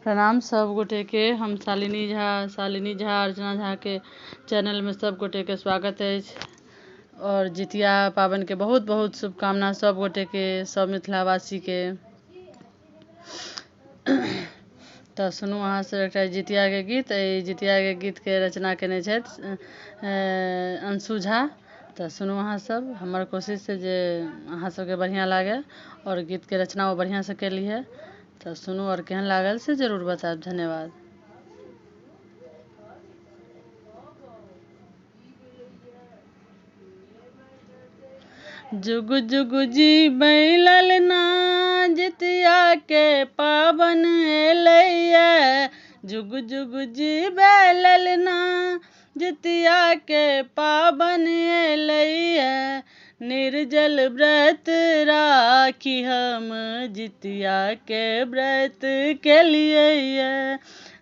प्रणाम सब गोटे के। हम शालिनी झा अर्चना झा के चैनल में सब गोटे के स्वागत है। और जितिया पावन के बहुत बहुत शुभकामना सब गोटे के, सब मिथिलावासी के। तो सुनू अहाँ सब एक जितिया के गीत। जितिया के गीत के रचना केने छथि अंशु झा। तो सुनू अहाँ सब। हमर कोशिश है जे अहाँ सबके बढ़िया लागे और गीत के रचना वो बढ़िया से केली है। तो सुनू और केहन लागल से जरूर बताएब। धन्यवाद। जुग जुग जी ललना जितिया के पावन एलैया। जुग जुग जी ललना जितिया के पावन एलैया। निर्जल व्रत राखी हम जितिया के व्रत के लिए।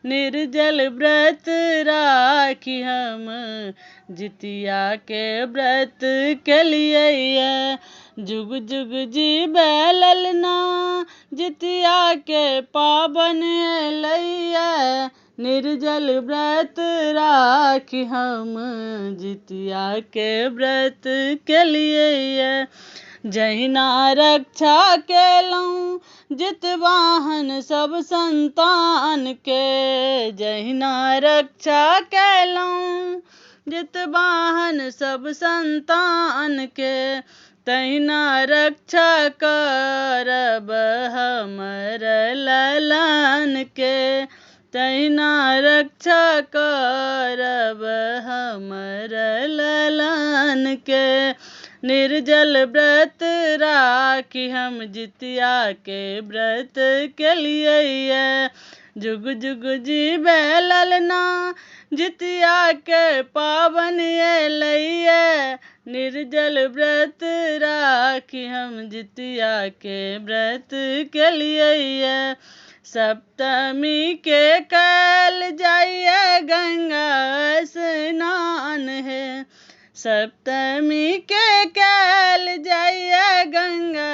निर्जल व्रत राखी हम जितिया के व्रत के लिए। जुग जुग जी ललना जितिया के पावन एलैया। निर्जल व्रत राखी हम जितिया के व्रत के लिए। जहिना रक्षा केलहुँ जितवाहन सब संतान के। जहिना रक्षा केलहुँ जितवाहन सब संतान के। तहिना रक्षा करब हमर ललन के। तहिना रक्षा करब हमर ललन के। निर्जल व्रत राखी हम जितिया के व्रत के लिए। जुग जुग जी ललना जितिया के पावन एलैया। निर्जल व्रत राखी हम जितिया के व्रत के लिए। सप्तमी के कल जाइए गंगा स्नान है। सप्तमी के कल जाइए गंगा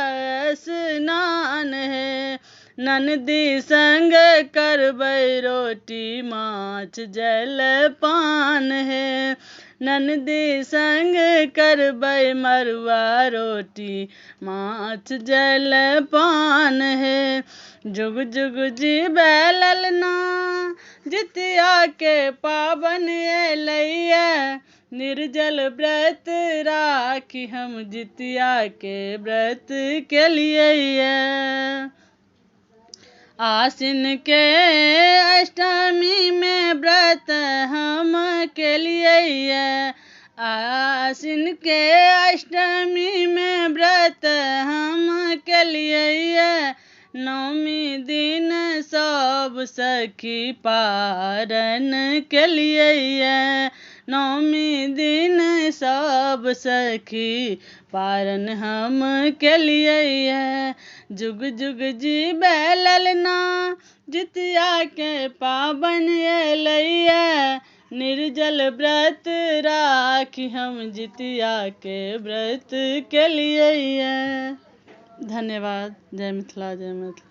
स्नान है। ननदी संग करबै रोटी माछ जलपान है। ननदी संग करबै मरुआ रोटी माछ जलपान है। जुग जुग जी ललना जितिया के पावन एलैया। निर्जल व्रत राखी हम जितिया के व्रत के लिए। आसिन के अष्टमी में व्रत हम के लिए। आसिन के अष्टमी में व्रत हम के लिए। नौमी दिन सब सखी पारन के लिए। नौमी दिन सब सखी पारन हम के लिए। जुग जुग जी ललना जितिया के पावन एलैया। निर्जल व्रत राखी हम जितिया के व्रत के लिए। धन्यवाद। जय मिथिला जय मिथिला।